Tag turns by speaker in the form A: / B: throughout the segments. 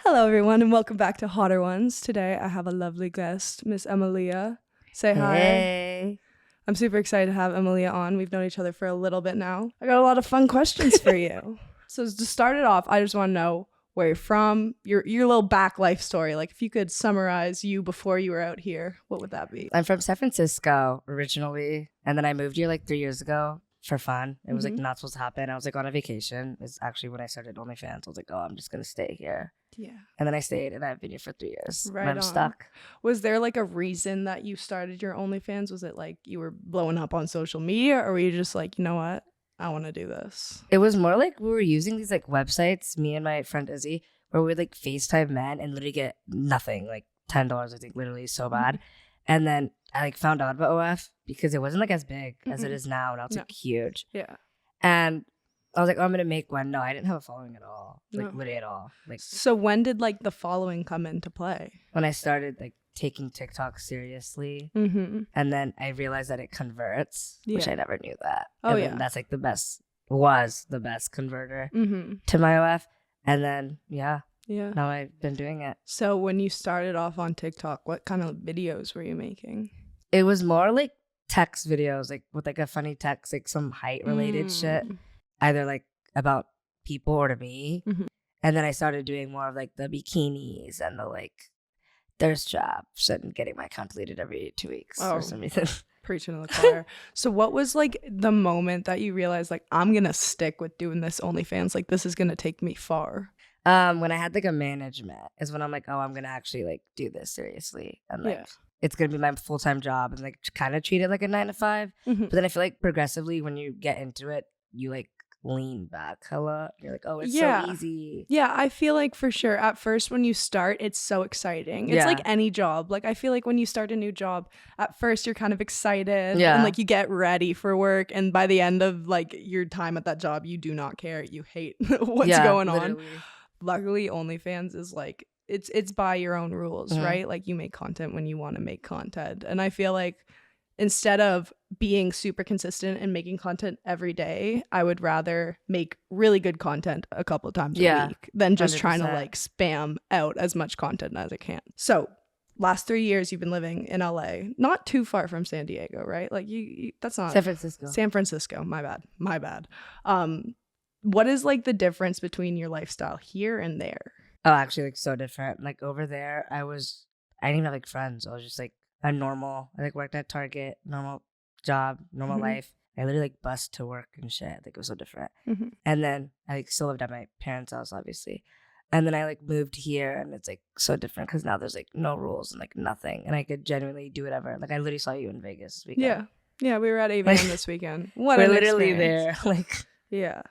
A: Hello, everyone, and welcome back to Hotter Ones. Today, I have a lovely guest, Miss Emmalia. Say hi.
B: Hey.
A: I'm super excited to have Emmalia on. We've known each other for a little bit now. I got a lot of fun questions for you. So to start it off, I just want to know where you're from, your little back life story. Like, if you could summarize you before you were out here, what would that be?
B: I'm from San Francisco originally, and then I moved here like 3 years ago for fun. It was like not supposed to happen. I was like on a vacation. It's actually when I started OnlyFans. I was like, oh, I'm just going to stay here.
A: Yeah.
B: And then I stayed, and I've been here for 3 years.
A: Right
B: and I'm
A: on.
B: stuck.
A: Was there like a reason that you started your OnlyFans? Was it like you were blowing up on social media, or were you just like, you know what? I want to do this.
B: It was more like we were using these like websites, me and my friend Izzy, where we would like FaceTime men and literally get nothing, like $10, I think, literally so bad. And then I like found out about OF because it wasn't like as big as it is now. Now it's like huge.
A: Yeah.
B: And I was like, oh, I'm going to make one. No, I didn't have a following at all. Like literally at all. Like,
A: so when did like the following come into play?
B: when I started like taking TikTok seriously,
A: Mm-hmm.
B: and then I realized that it converts, which
A: Yeah.
B: I never knew that.
A: Oh,
B: and
A: yeah.
B: then that's like was the best converter
A: Mm-hmm.
B: to my OF. And then,
A: Yeah.
B: now I've been doing it.
A: So when you started off on TikTok, what kind of videos were you making?
B: It was more like text videos, like with like a funny text, like some height related shit, either like about people or to me.
A: Mhm.
B: And then I started doing more of like the bikinis and the like thirst traps and getting my account deleted every 2 weeks
A: Oh.
B: for some reason.
A: Preaching to the choir. So what was like the moment that you realized like I'm gonna stick with doing this OnlyFans? Like this is gonna take me far.
B: When I had like a management is when I'm like, oh, I'm gonna actually like do this seriously and like it's gonna be my full-time job and like kind of treat it like a 9 to 5.
A: Mhm.
B: But then I feel like progressively when you get into it, you like lean back hella. You're like, oh, it's
A: Yeah.
B: so easy.
A: Yeah, I feel like for sure at first when you start, it's so exciting. It's like any job. Like I feel like when you start a new job, at first you're kind of excited and like you get ready for work, and by the end of like your time at that job, you do not care. You hate what's going on.
B: Literally.
A: Luckily, OnlyFans is like it's by your own rules, right? Like you make content when you want to make content. And I feel like instead of being super consistent and making content every day, I would rather make really good content a couple of times a week than just trying to
B: 100%.
A: like spam out as much content as I can. So last 3 years you've been living in LA, not too far from San Diego, right? Like you that's not
B: San Francisco.
A: San Francisco. My bad. What is like the difference between your lifestyle here and there?
B: Oh, actually, like so different. Like over there, I didn't even have like friends. I was just like I like worked at Target, normal job, normal life. I literally like bus to work and shit. Like it was so different. And then I like still lived at my parents' house, obviously. And then I like moved here, and it's like so different because now there's like no rules and like nothing, and I could genuinely do whatever. Like I literally saw you in Vegas this weekend.
A: Yeah, we were at AVN this weekend. What
B: We're
A: an
B: literally
A: experience.
B: there. Like
A: Yeah.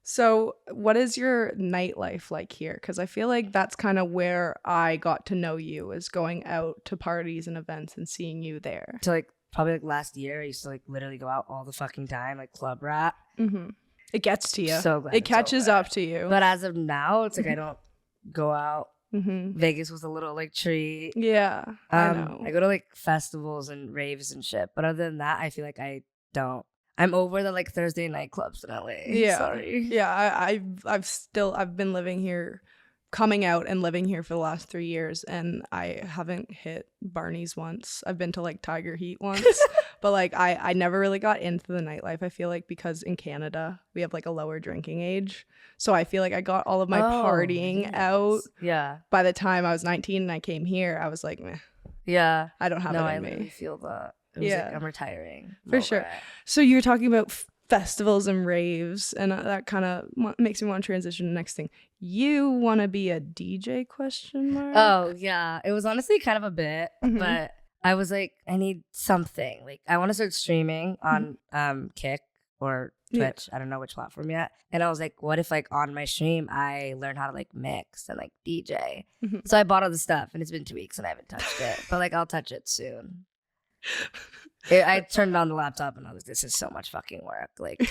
A: So what is your nightlife like here? Because I feel like that's kind of where I got to know you, is going out to parties and events and seeing you there.
B: to like probably like last year, I used to like literally go out all the fucking time, like club rat.
A: It gets to you.
B: So glad
A: It
B: it's
A: catches
B: over.
A: up to you.
B: But as of now, it's like I don't go out.
A: Mm-hmm.
B: Vegas was a little like treat.
A: Yeah, I know.
B: I go to like festivals and raves and shit. But other than that, I feel like I don't. I'm over the like Thursday night clubs in LA.
A: Yeah.
B: Sorry.
A: Yeah, I've been living here, coming out and living here for the last 3 years, and I haven't hit Barney's once. I've been to like Tiger Heat once, but like I never really got into the nightlife. I feel like because in Canada we have like a lower drinking age, so I feel like I got all of my partying out.
B: Yeah.
A: By the time I was 19 and I came here, I was like, meh,
B: yeah.
A: I don't have
B: No,
A: it
B: I
A: in
B: literally
A: me.
B: feel that. It was like I'm retiring.
A: For sure. So you were talking about festivals and raves, and that kind of makes me want to transition to the next thing. You want to be a DJ? Question mark.
B: Oh yeah, it was honestly kind of a bit, but I was like, I need something. Like I want to start streaming on Kick or Twitch. I don't know which platform yet. And I was like, what if like on my stream I learn how to like mix and like DJ? So I bought all the stuff, and it's been 2 weeks and I haven't touched it, but like I'll touch it soon. I turned on the laptop and I was like, this is so much fucking work. Like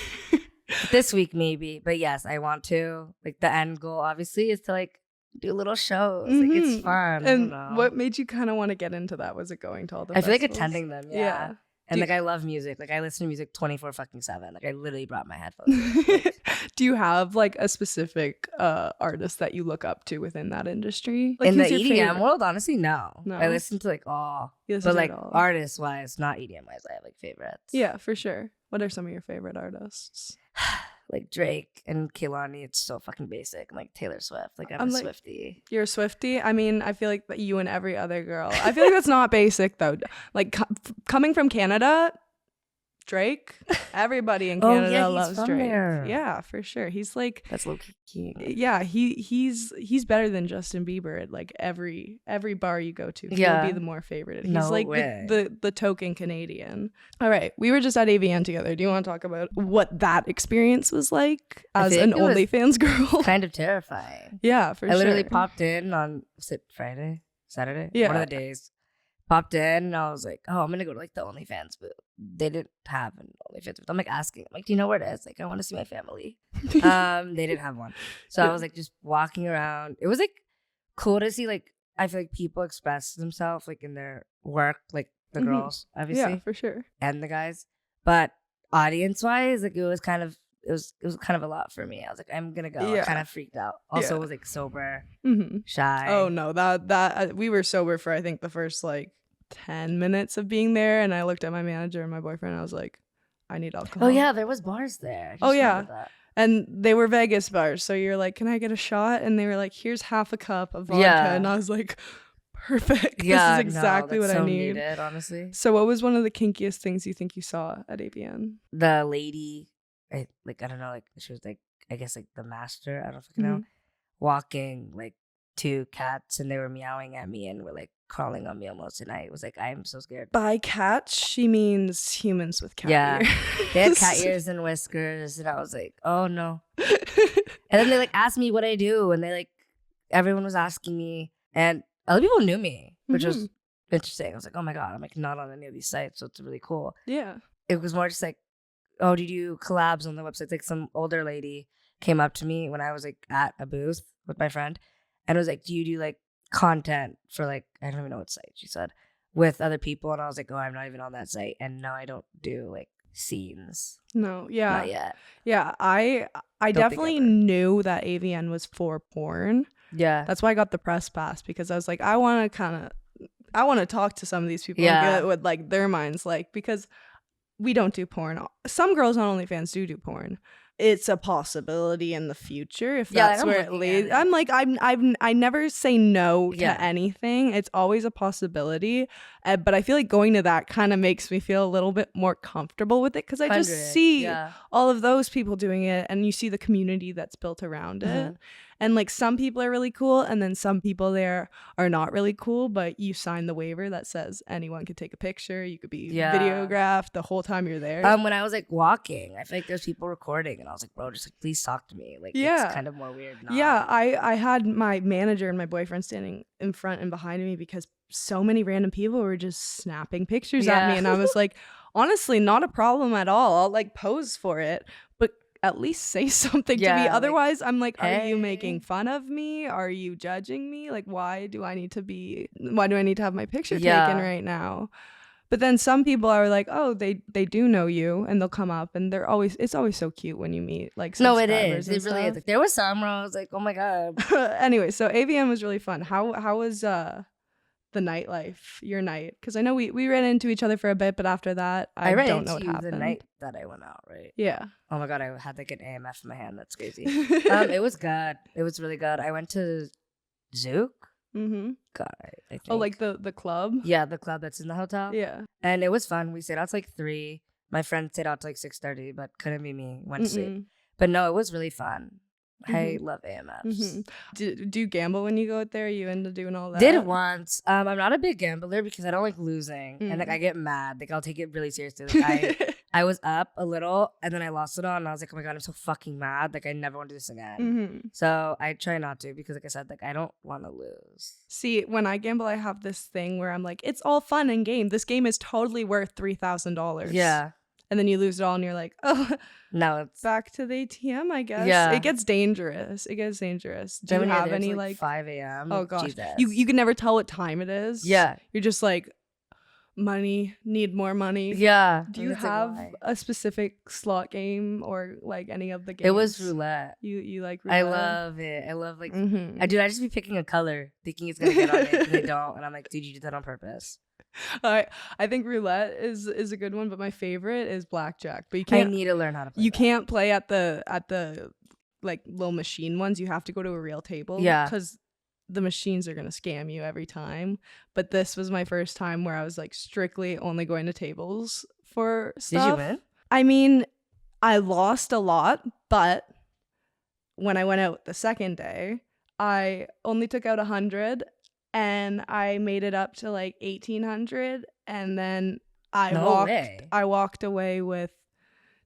B: this week maybe, but yes, I want to. Like the end goal obviously is to like do little shows. Like it's fun.
A: And
B: I don't know.
A: what made you kind of want to get into that? Was it going to all the
B: I feel like
A: festivals?
B: attending them. Yeah. And like I love music. Like I listen to music 24/7. Like I literally brought my headphones. Like,
A: do you have like a specific artist that you look up to within that industry? Like,
B: in the
A: who's your
B: EDM
A: favorite?
B: world, honestly, no.
A: No?
B: I listen to like all,
A: You listen
B: but
A: to
B: like
A: it all.
B: artist wise, not EDM wise, I have like favorites.
A: Yeah, for sure. What are some of your favorite artists?
B: Like Drake and Kehlani, it's so fucking basic. I'm like Taylor Swift. Like I'm a
A: like,
B: Swiftie.
A: You're a Swiftie? I mean, I feel like that you and every other girl. I feel like that's not basic though. Like coming from Canada, Drake, everybody in Canada
B: he's
A: loves
B: from
A: Drake.
B: there.
A: Yeah, for sure. He's like,
B: That's low key.
A: yeah, he's better than Justin Bieber at like every bar you go to.
B: Yeah.
A: He'll be the more favorite. He's
B: No
A: like
B: way.
A: the token Canadian. All right, we were just at AVN together. Do you want to talk about what that experience was like as an OnlyFans girl?
B: Kind of terrifying.
A: Yeah, for sure.
B: I literally popped in on, was it Friday? Saturday?
A: Yeah.
B: One of the days. Popped in and I was like, oh, I'm going to go to like the OnlyFans booth. They didn't have an OnlyFans booth. I'm like asking, I'm like, do you know where it is? Like, I want to see my family. They didn't have one. So I was like just walking around. It was like cool to see, like, I feel like people express themselves like in their work, like the girls, obviously.
A: Yeah, for sure.
B: And the guys. But audience wise, like it was kind of a lot for me. I was like, I'm gonna go.
A: Yeah.
B: I kind of freaked out. Also was like sober, shy.
A: Oh no, that we were sober for I think the first like 10 minutes of being there, and I looked at my manager and my boyfriend and I was like, I need alcohol.
B: Oh yeah, there was bars there. I just
A: Oh yeah.
B: remembered that.
A: And they were Vegas bars, so you're like, can I get a shot? And they were like, here's half a cup of vodka.
B: Yeah.
A: And I was like, perfect.
B: Yeah,
A: this is exactly what
B: that's
A: I
B: so
A: need.
B: needed, honestly.
A: So what was one of the kinkiest things you think you saw at AVN?
B: The lady, I don't know, like she was like, I guess like the master, I don't fucking know, walking like two cats and they were meowing at me and were like crawling on me almost, and I was like, I'm so scared.
A: By cats, she means humans with cat ears.
B: They had cat ears and whiskers, and I was like, oh no. And then they like asked me what I do, and they like everyone was asking me, and other people knew me, which was interesting. I was like, oh my god, I'm like not on any of these sites, so it's really cool.
A: Yeah.
B: It was more just like, oh, did you collabs on the website? Like some older lady came up to me when I was like at a booth with my friend and was like, do you do like content for like, I don't even know what site she said, with other people? And I was like, oh, I'm not even on that site. And no, I don't do like scenes.
A: No, yeah.
B: Not yet.
A: Yeah, I definitely knew that AVN was for porn.
B: Yeah.
A: That's why I got the press pass, because I was like, I want to talk to some of these people and get what like their minds like, because we don't do porn. Some girls on OnlyFans do porn. It's a possibility in the future if that's where it leads. I'm like, I never say no to anything. It's always a possibility. But I feel like going to that kind of makes me feel a little bit more comfortable with it, because I just see all of those people doing it, and you see the community that's built around it. And like some people are really cool, and then some people there are not really cool, but you sign the waiver that says anyone could take a picture, you could be videographed the whole time you're there.
B: When I was like walking, I feel like there's people recording, and I was like, bro, just like please talk to me. Like it's kind of more weird now.
A: Yeah, I had my manager and my boyfriend standing in front and behind me, because so many random people were just snapping pictures at me, and I was like, honestly, not a problem at all. I'll like pose for it, but at least say something to me. Otherwise, I'm like, are you making fun of me? Are you judging me? Like, why do I need to have my picture taken right now? But then some people are like, oh, they do know you, and they'll come up, and it's always so cute when you meet like subscribers.
B: No, it is. It really is. Like, there was some where I was like, oh my god.
A: Anyway, so AVN was really fun. How was the nightlife, your night? Because I know we ran into each other for a bit, but after that, I don't know what happened.
B: The night that I went out, right?
A: Yeah.
B: Oh my god, I had like an AMF in my hand. That's crazy. It was good. It was really good. I went to Zook. God, I think.
A: Oh, like the club?
B: Yeah, the club that's in the hotel.
A: Yeah. And
B: it was fun. We stayed out to like 3. My friend stayed out to like 6:30, but couldn't be me. Went to sleep. But no, it was really fun. I love AMFs.
A: Do you gamble when you go out there? Are you into doing all that?
B: Did once. I'm not a big gambler because I don't like losing, and like I get mad. Like I'll take it really seriously. Like I was up a little, and then I lost it all, and I was like, oh my god, I'm so fucking mad. Like I never want to do this again. So I try not to, because like I said, like I don't want to lose.
A: See, when I gamble, I have this thing where I'm like, it's all fun and game. This game is totally worth $3,000.
B: Yeah.
A: And then you lose it all, and you're like, oh,
B: no, it's
A: back to the ATM, I guess.
B: Yeah.
A: It gets dangerous. Do you have any like
B: 5 a.m.?
A: Oh gosh,
B: Jesus.
A: you can never tell what time it is.
B: Yeah.
A: You're just like, money, need more money.
B: Yeah.
A: Do you have a specific slot game or like any of the games?
B: It was roulette.
A: You like roulette?
B: I love it. I love like I just be picking a color, thinking it's gonna get on it, and they don't, and I'm like, dude, you did that on purpose.
A: I think roulette is a good one, but my favorite is blackjack. But you can't.
B: I need to learn how to play.
A: You can't play at the like little machine ones. You have to go to a real table.
B: Yeah.
A: Because the machines are gonna scam you every time. But this was my first time where I was like strictly only going to tables for stuff.
B: Did you win?
A: I mean, I lost a lot, but when I went out the second day, I only took out 100 and I made it up to like 1,800, and then I walked away with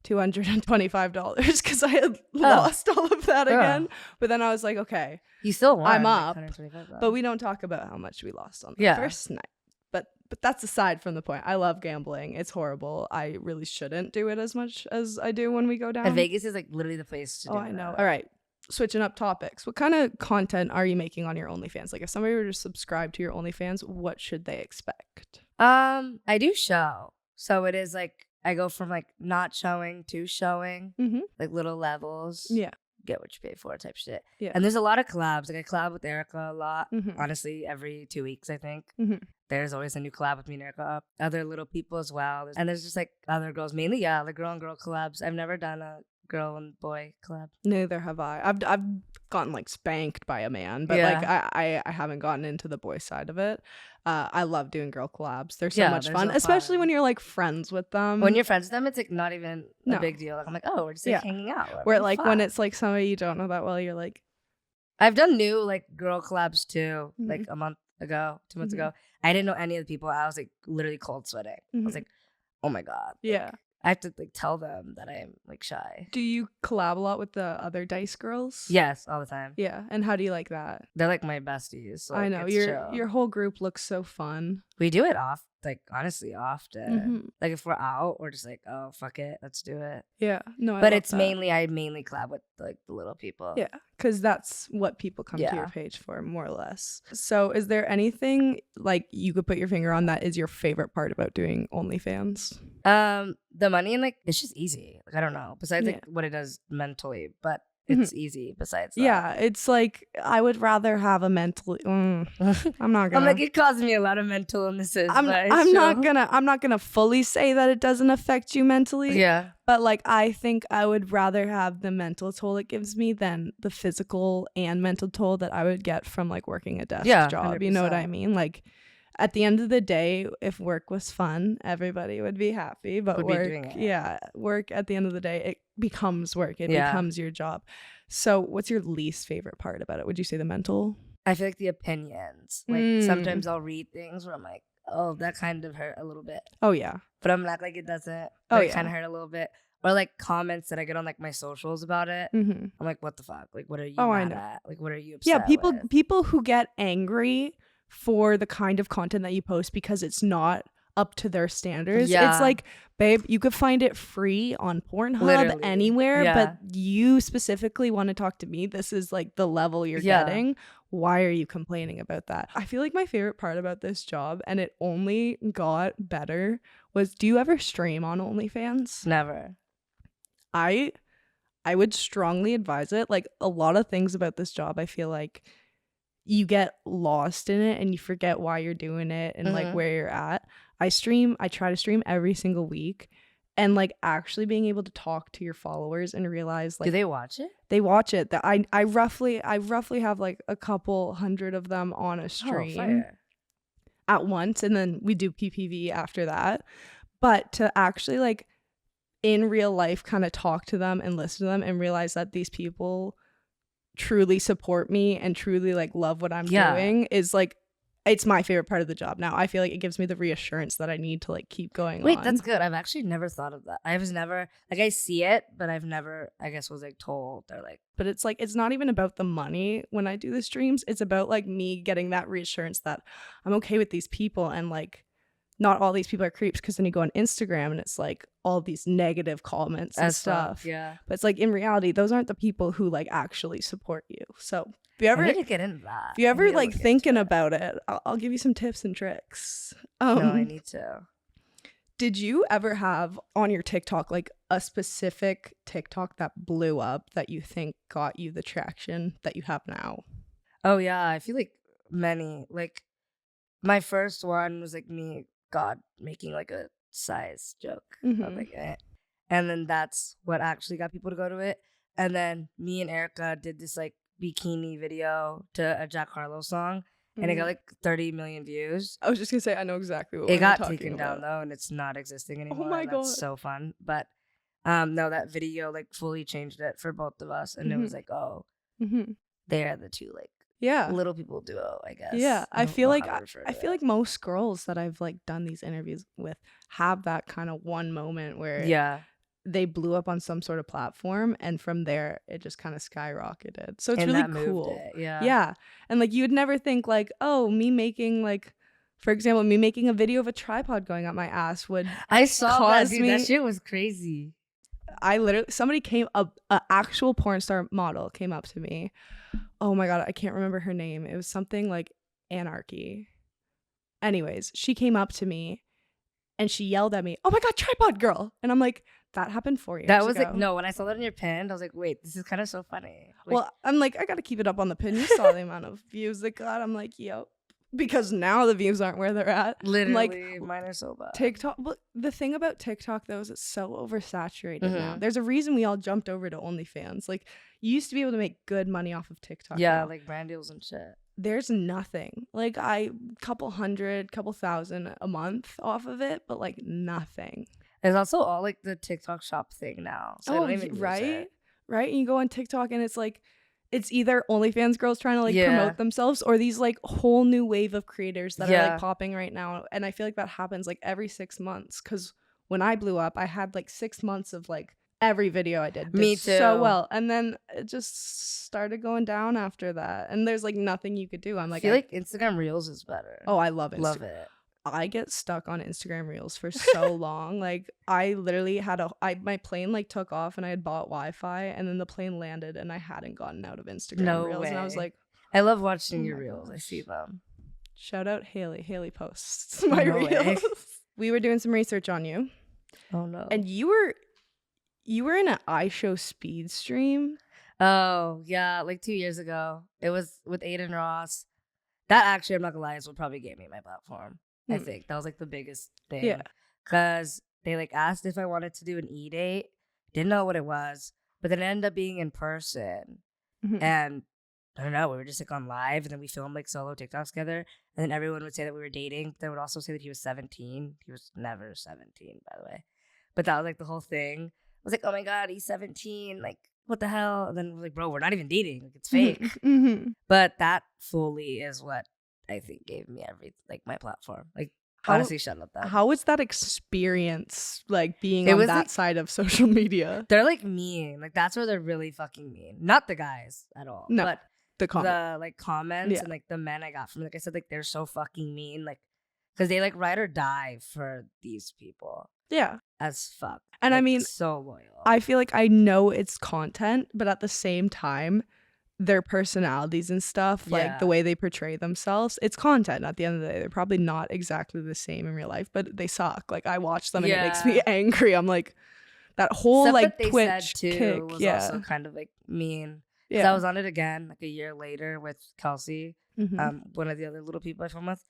A: $225 because I had lost all of that again. But then I was like, okay,
B: you still won.
A: I'm up,
B: $125.
A: but we don't talk about how much we lost on the first night. But that's aside from the point. I love gambling. It's horrible. I really shouldn't do it as much as I do when we go down.
B: And Vegas is like literally the place to do it.
A: Oh, I know. All right. Switching up topics. What kind of content are you making on your OnlyFans? Like if somebody were to subscribe to your OnlyFans, what should they expect?
B: I do show. So it is like I go from like not showing to showing, like little levels.
A: Yeah.
B: Get what you pay for type shit.
A: Yeah.
B: And there's a lot of collabs. Like I collab with Erica a lot. Honestly, every 2 weeks, I think. There's always a new collab with me and Erica. Other little people as well. And there's just like other girls, mainly, like girl and girl collabs. I've never done a girl and boy collab.
A: Neither have I. I've gotten like spanked by a man, but like I haven't gotten into the boy side of it. I love doing girl collabs. They're so much fun, especially when you're like friends with them.
B: When you're friends with them, it's like not even a big deal. Like I'm like, oh, we're just like hanging out.
A: Where like when it's like somebody you don't know that well, you're like,
B: I've done new like girl collabs too, like a month ago, 2 months ago. I didn't know any of the people. I was like literally cold sweating. I was like, oh my God.
A: Yeah.
B: I have to like tell them that I'm like shy.
A: Do you collab a lot with the other Dice girls?
B: Yes, all the time.
A: Yeah. And how do you like that?
B: They're like my besties. So, like,
A: I know your whole group looks so fun.
B: We do it honestly often. Like if we're out, we're just like, oh fuck it, let's do it.
A: Yeah. No,
B: but it's mainly I mainly collab with like the little people.
A: Yeah, because that's what people come to your page for, more or less. So is there anything like you could put your finger on that is your favorite part about doing OnlyFans?
B: The money and like it's just easy. Like I don't know. Besides like what it does mentally, but it's easy besides that.
A: Yeah, it's like I would rather have a mental I'm not gonna
B: I'm like it causes me a lot of mental illnesses.
A: I'm not gonna fully say that it doesn't affect you mentally.
B: Yeah.
A: But like I think I would rather have the mental toll it gives me than the physical and mental toll that I would get from like working a desk job. 100%. You know what I mean? Like at the end of the day, if work was fun, everybody would be happy. But work at the end of the day, it becomes work. It becomes your job. So what's your least favorite part about it? Would you say the mental?
B: I feel like the opinions. Like sometimes I'll read things where I'm like, oh, that kind of hurt a little bit.
A: Oh, yeah.
B: But I'm not like it doesn't. It kind of hurt a little bit. Or like comments that I get on like my socials about it. I'm like, what the fuck? Like, what are you mad at? Like, what are you upset with?
A: People who get angry for the kind of content that you post because it's not up to their standards. It's like, babe, you could find it free on Pornhub anywhere, but you specifically want to talk to me. This is like the level you're getting. Why are you complaining about that? I feel like my favorite part about this job, and it only got better, was do you ever stream on OnlyFans?
B: Never.
A: I would strongly advise it. Like a lot of things about this job, I feel like you get lost in it and you forget why you're doing it and like where you're at. I try to stream every single week, and like actually being able to talk to your followers and realize like,
B: do they watch it?
A: They watch it. That I roughly have like a couple hundred of them on a stream at once, and then we do PPV after that. But to actually like in real life kind of talk to them and listen to them and realize that these people truly support me and truly like love what I'm doing is like, it's my favorite part of the job now. I feel like it gives me the reassurance that I need to like keep going on.
B: Wait, that's good. I've actually never thought of that. I was never like, I see it, but I've never, I guess, was like told or like.
A: But it's like, it's not even about the money when I do the streams. It's about like me getting that reassurance that I'm okay with these people, and like not all these people are creeps, because then you go on Instagram and it's like all these negative comments and stuff.
B: Yeah.
A: But it's like in reality, those aren't the people who like actually support you. So if you ever
B: I need to get into that.
A: if you
B: I
A: ever
B: need to
A: like
B: look
A: thinking
B: into it.
A: about it, I'll give you some tips and tricks.
B: No, I need to.
A: Did you ever have on your TikTok like a specific TikTok that blew up that you think got you the traction that you have now?
B: Oh yeah, I feel like many. Like my first one was like me, God, making like a size joke. I was
A: Mhm.
B: like, eh. And then that's what actually got people to go to it. And then me and Erica did this like bikini video to a Jack Harlow song, and it got
A: Mhm.
B: like 30 million views.
A: I was just gonna say I know exactly what
B: It
A: you're
B: got
A: talking
B: taken
A: about.
B: down though, and it's not existing anymore.
A: my
B: and that's
A: God.
B: so fun. But no, that video like fully changed it for both of us, and it was
A: Mhm.
B: like, oh,
A: Mhm.
B: they're the two like
A: Yeah.
B: little people duo, I guess.
A: Yeah, I
B: don't
A: feel
B: know
A: like
B: how to refer
A: I
B: to
A: feel
B: it.
A: like most girls that I've like done these interviews with have that kind of one moment where
B: Yeah,
A: they blew up on some sort of platform, and from there it just kind of skyrocketed. So it's
B: and
A: really
B: that moved
A: cool.
B: it. Yeah.
A: Yeah. And like you would never think like, oh, me making like, for example, me making a video of a tripod going up my ass would
B: I saw that,
A: cause
B: dude.
A: me.
B: That shit was crazy.
A: I literally, somebody came up, an actual porn star model came up to me. Oh my God, I can't remember her name. It was something like Anarchy. Anyways, she came up to me and she yelled at me, "Oh my God, tripod girl!" And I'm like, that happened 4 years
B: That was
A: ago.
B: like, no, when I saw that in your pin, I was like, wait, this is kind of so funny. Like,
A: Well, I'm like, I gotta keep it up on the pin. You saw the amount of views it got. I'm like, yo, because now the views aren't where they're at. I'm
B: literally,
A: like,
B: mine are so bad.
A: TikTok. But the thing about TikTok though is it's so oversaturated now.
B: Mhm.
A: There's a reason we all jumped over to OnlyFans. Like, you used to be able to make good money off of TikTok.
B: Yeah,
A: now.
B: like brand deals and shit.
A: There's nothing. Like, couple hundred, couple thousand a month off of it, but like nothing.
B: There's also all like the TikTok shop thing now. So I don't even use
A: right,
B: it.
A: right. And you go on TikTok and it's like, it's either OnlyFans girls trying to like
B: Yeah.
A: promote themselves, or these like whole new wave of creators that are
B: Yeah.
A: like popping right now. And I feel like that happens like every 6 months. Because when I blew up, I had like 6 months of like every video I did
B: Me
A: so
B: too.
A: well, and then it just started going down after that. And there's like nothing you could do. I'm
B: I
A: like,
B: feel like Instagram Reels is better.
A: oh, I love Instagram.
B: Love it.
A: I get stuck on Instagram Reels for so long. Like, I literally had my plane like took off and I had bought Wi-Fi, and then the plane landed and I hadn't gotten out of Instagram
B: No
A: Reels. And I was
B: way.
A: like,
B: I love watching
A: oh
B: your
A: my
B: reels. I
A: gosh.
B: see them.
A: shout out Haley. Haley posts my
B: No way.
A: Reels. We were doing some research on you,
B: Oh no.
A: and you were in an iShow speed stream.
B: Oh yeah, like 2 years ago. It was with Adin Ross. That actually, I'm not gonna lie, is what probably gave me my platform. I think that was like the biggest thing.
A: Yeah.
B: Cause they like asked if I wanted to do an e-date. Didn't know what it was, but then it ended up being in person.
A: Mhm.
B: And I don't know, we were just like on live, and then we filmed like solo TikToks together. And then everyone would say that we were dating. They would also say that he was 17. He was never 17, by the way. But that was like the whole thing. I was like, oh my God, he's 17. Like, what the hell? And then we're like, bro, we're not even dating. Like, it's fake.
A: Mhm.
B: But that fully is what I think gave me my platform. Like, honestly, shut up that.
A: How was that experience, like being
B: It
A: on
B: was,
A: that
B: like-
A: side of social media?
B: They're like mean. Like, that's where they're really fucking mean. Not the guys at all.
A: No,
B: But
A: the comment.
B: the like comments
A: Yeah.
B: and like the men I got from, like I said, like they're so fucking mean. Like, because they like ride or die for these people
A: Yeah.
B: as fuck.
A: And I
B: Like,
A: mean,
B: so loyal.
A: I feel like I know it's content, but at the same time, their personalities and stuff, like the
B: Yeah.
A: way they portray themselves, it's content. At the end of the day, they're probably not exactly the same in real life, but they suck. Like, I watch them and it makes me
B: Yeah.
A: angry. I'm like, that whole
B: Stuff
A: like
B: that they
A: Twitch
B: said too
A: kick.
B: was
A: Yeah.
B: also kind of like mean. So
A: Yeah.
B: I was on it again like a year later with Kelsey,
A: Mhm.
B: one of the other little people I film with.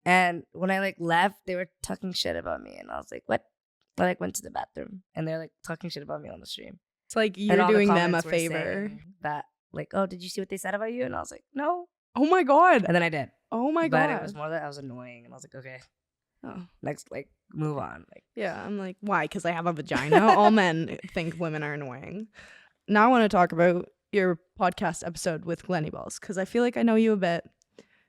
B: And when I like left, they were talking shit about me, and I was like, "What?" I like went to the bathroom, and they're like talking shit about me on the stream.
A: It's like
B: And
A: you're
B: all the
A: doing them a
B: comments were
A: favor.
B: saying that like, "Oh, did you see what they said about you?" And I was like, "No,"
A: Oh my God.
B: and then I did.
A: Oh my
B: But
A: God.
B: it was more that I was annoying, and I was like, "Okay,
A: Oh.
B: next, like, move on." Like,
A: Yeah, I'm like, why? Because I have a vagina? All men think women are annoying. Now I want to talk about your podcast episode with Glenny Balls, because I feel like I know you a bit.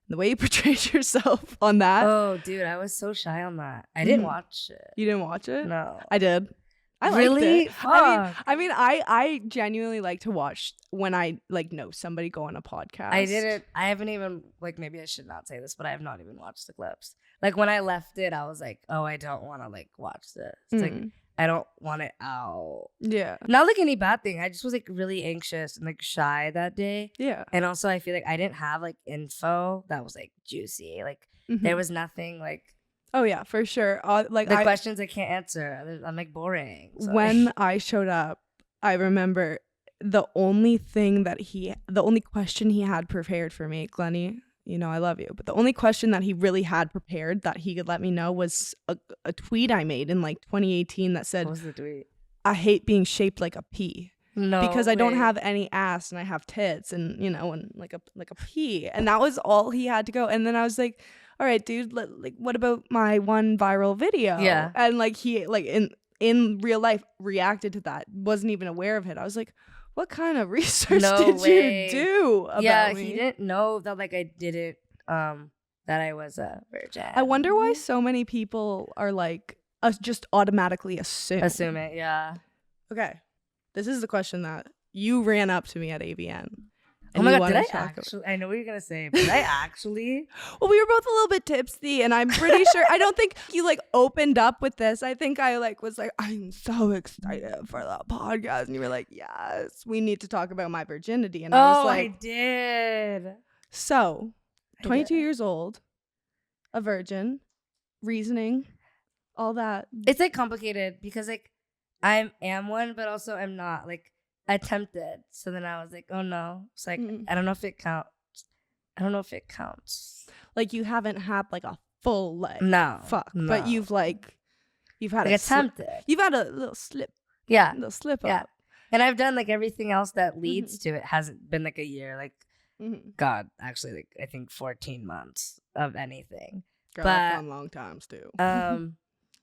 A: The way you portrayed yourself on that.
B: oh, dude, I was so shy on that. I didn't
A: Mhm.
B: watch it.
A: You didn't watch it?
B: No.
A: I did. I liked
B: Really?
A: it.
B: Fuck.
A: I genuinely like to watch when I like know somebody go on a podcast.
B: I didn't. I haven't even like. Maybe I should not say this, but I have not even watched the clips. Like when I left it, I was like, "Oh, I don't want to like watch this." It's like I don't want it out.
A: Yeah.
B: Not like any bad thing. I just was like really anxious and like shy that day.
A: Yeah.
B: And also I feel like I didn't have like info that was like juicy. Like there was nothing like.
A: Oh yeah, for sure. Like
B: the questions I can't answer. I'm like boring. So
A: when I showed up, I remember the only question he had prepared for me, Glennie, you know I love you, but the only question that he really had prepared that he could let me know was a tweet I made in like 2018 that said,
B: what was the tweet?
A: I hate being shaped like a pea.
B: No,
A: because I don't have any ass and I have tits and you know and like a pea, and that was all he had to go. And then I was like, all right, dude, like what about my one viral video?
B: Yeah.
A: And like he like in real life reacted to that, wasn't even aware of it. I was like, what kind of research did you do about me?
B: He didn't know that like I didn't that I was a virgin.
A: I wonder why so many people are like just automatically assume
B: it. Yeah.
A: Okay, this is the question that you ran up to me at AVN.
B: Oh my god, did I actually? I know what you're gonna say, but did I actually?
A: Well, we were both a little bit tipsy, and I'm pretty sure. I don't think you like opened up with this. I think I like was like, I'm so excited for the podcast, and you were like, yes, we need to talk about my virginity, and I was like,
B: I did.
A: So, 22 years old, a virgin, reasoning, all that.
B: It's like complicated because like I am one, but also I'm not. Like attempted. So then I was like, oh no. It's like I don't know if it counts.
A: Like you haven't had like a full like fuck,
B: no.
A: but you've had
B: like attempted.
A: You've had a little slip.
B: Yeah.
A: A little slip
B: yeah.
A: up.
B: And I've done like everything else that leads to it. Hasn't been like a year. Like God, actually, like I think 14 months of anything.
A: Girl, I've gone long times too.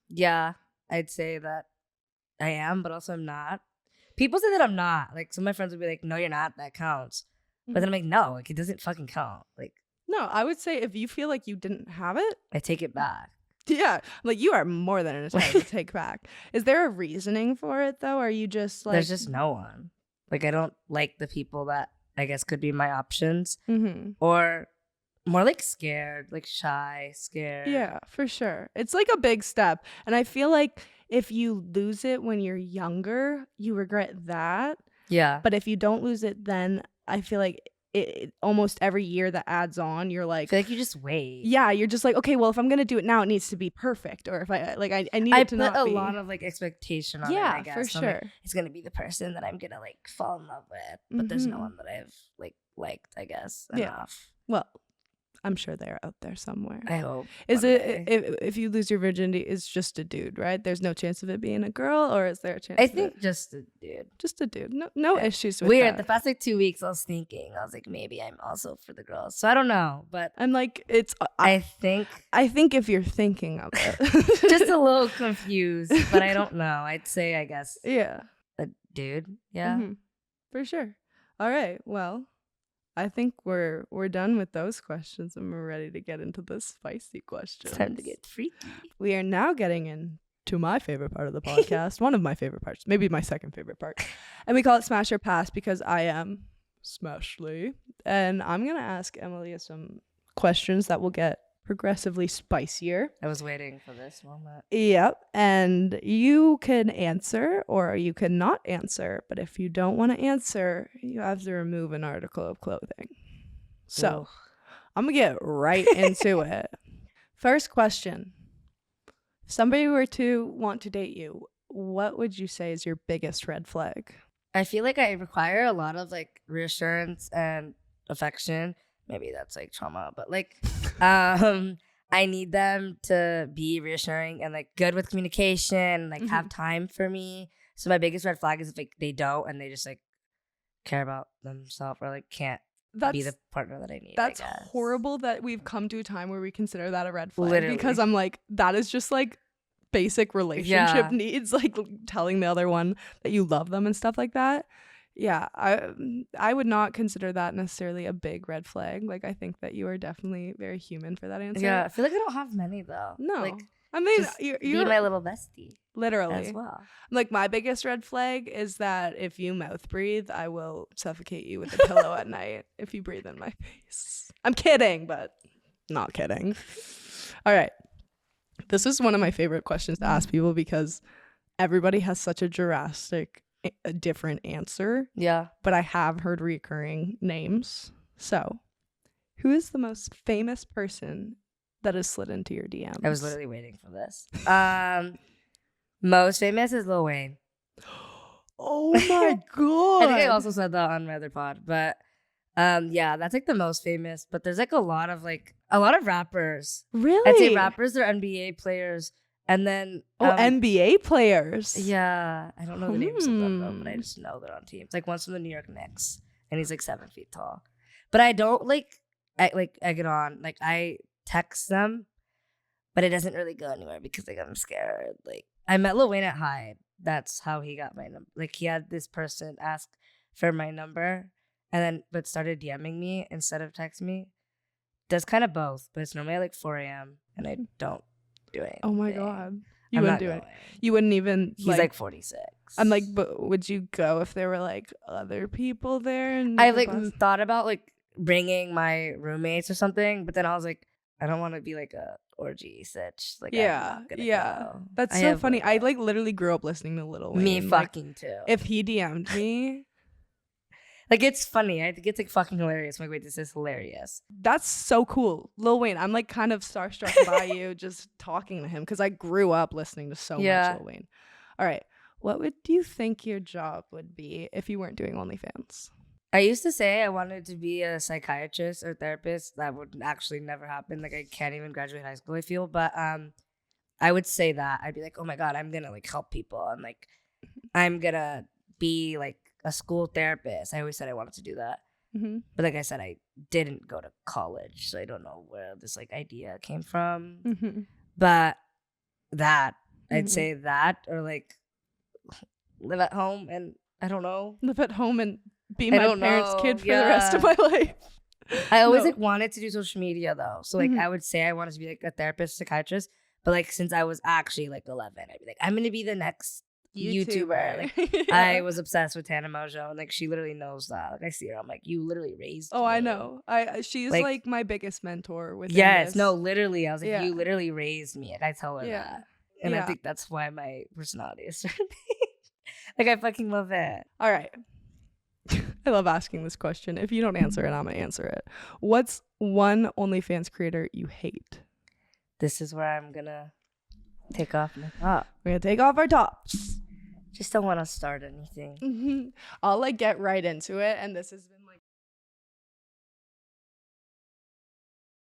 B: Yeah, I'd say that I am, but also I'm not. People say that I'm not. Like some of my friends would be like, "No, you're not. That counts." But then I'm like, "No, like it doesn't fucking count." Like,
A: no, I would say if you feel like you didn't have it,
B: I take it back.
A: Yeah, like you are more than entitled to take back. Is there a reasoning for it though? Or are you just like
B: there's just no one? Like I don't like the people that I guess could be my options, or more like scared, like shy, scared.
A: Yeah, for sure. It's like a big step, and I feel like if you lose it when you're younger, you regret that.
B: Yeah.
A: But if you don't lose it, then I feel like it almost every year that adds on, you're like,
B: I feel like you just wait.
A: Yeah, you're just like, okay, well, if I'm gonna do it now, it needs to be perfect, or if I need it to not be.
B: I put a lot of like expectation on it. I guess
A: for sure.
B: Like, it's gonna be the person that I'm gonna like fall in love with, but there's no one that I've like liked. I guess enough.
A: Well, I'm sure they're out there somewhere.
B: I hope.
A: Is it if you lose your virginity, it's just a dude, right? There's no chance of it being a girl, or is there a chance?
B: I think just a dude.
A: Just a dude. No issues with
B: Weird.
A: that.
B: The past like 2 weeks, I was thinking, I was like, maybe I'm also for the girls. So I don't know, but
A: I'm like, it's.
B: I think
A: if you're thinking of it,
B: just a little confused, but I don't know. I'd say, I guess.
A: Yeah.
B: A dude. Yeah.
A: For sure. All right. Well, I think we're done with those questions, and we're ready to get into the spicy questions.
B: It's time to get freaky.
A: We are now getting into my favorite part of the podcast, one of my favorite parts, maybe my second favorite part. And we call it Smash or Pass because I am Smashly. And I'm going to ask Emmalia some questions that will get progressively spicier.
B: I was waiting for this moment.
A: Yep. And you can answer or you can not answer. But if you don't want to answer, you have to remove an article of clothing. So I'm going to get right into it. First question. If somebody were to want to date you, what would you say is your biggest red flag?
B: I feel like I require a lot of like reassurance and affection. Maybe that's like trauma, but like I need them to be reassuring and like good with communication, like have time for me. So my biggest red flag is if like they don't and they just like care about themselves or like can't be the partner that I need.
A: That's horrible that we've come to a time where we consider that a red flag.
B: Literally.
A: Because I'm like, that is just like basic relationship needs, like telling the other one that you love them and stuff like that. Yeah, I would not consider that necessarily a big red flag. Like, I think that you are definitely very human for that answer.
B: Yeah, I feel like I don't have many though.
A: No,
B: like,
A: I mean,
B: you're be my little bestie,
A: literally
B: as well.
A: Like, my biggest red flag is that if you mouth breathe, I will suffocate you with a pillow at night if you breathe in my face. I'm kidding, but not kidding. All right, this is one of my favorite questions to ask people because everybody has such a different answer.
B: Yeah.
A: But I have heard recurring names. So, who is the most famous person that has slid into your DMs?
B: I was literally waiting for this. Most famous is Lil Wayne.
A: Oh my god!
B: I think I also said that on my other pod, but yeah, that's like the most famous. But there's like a lot of rappers.
A: Really?
B: I'd say rappers are NBA players, and then
A: NBA players.
B: Yeah, I don't know the names of them though, but I just know they're on teams. Like one's from the New York Knicks, and he's like 7 feet tall. But I don't egg it on. Like I text them, but it doesn't really go anywhere because like I'm scared. Like I met Lil Wayne at Hyde. That's how he got my number. Like he had this person ask for my number, and then started DMing me instead of texting me. Does kind of both, but it's normally at like 4 a.m. and I don't do anything.
A: Oh my god, you wouldn't do it. You wouldn't even.
B: He's like 46.
A: I'm like, but would you go if there were like other people there? And
B: I like thought about like bringing my roommates or something, but then I was like, I don't want to be like a orgy sitch. Like,
A: yeah,
B: go.
A: That's so funny. I like literally grew up listening to Lil Wayne.
B: Me fucking too.
A: If he DM'd me,
B: like it's funny. I think it's like fucking hilarious. I'm like, wait, this is hilarious.
A: That's so cool, Lil Wayne. I'm like kind of starstruck by you just talking to him because I grew up listening to so much Lil Wayne. All right, what would you think your job would be if you weren't doing OnlyFans?
B: I used to say I wanted to be a psychiatrist or therapist. That would actually never happen. Like I can't even graduate high school, I feel. But I would say that. I'd be like, oh my God, I'm gonna like help people and like I'm gonna be like a school therapist. I always said I wanted to do that.
A: Mm-hmm.
B: But like I said, I didn't go to college, so I don't know where this like idea came from.
A: Mm-hmm.
B: But that I'd say that, or like live at home and I don't know,
A: live at home and be my parents' kid for the rest of my life.
B: I always like wanted to do social media though, so like I would say I wanted to be like a therapist, psychiatrist. But like since I was actually like 11, I'd be like, I'm gonna be the next YouTuber. Like I was obsessed with Tana Mojo, and like she literally knows that. Like I see her, I'm like, you literally raised me.
A: I know. She's like my biggest mentor with
B: this. No, literally. I was like, you literally raised me. Like I tell her that. And I think that's why my personality is certain. Like I fucking love it.
A: All right. I love asking this question. If you don't answer it, I'm gonna answer it. What's one OnlyFans creator you hate?
B: This is where I'm gonna take off my top.
A: We're gonna take off our tops.
B: Just don't want to start anything.
A: I'll like get right into it, and this has been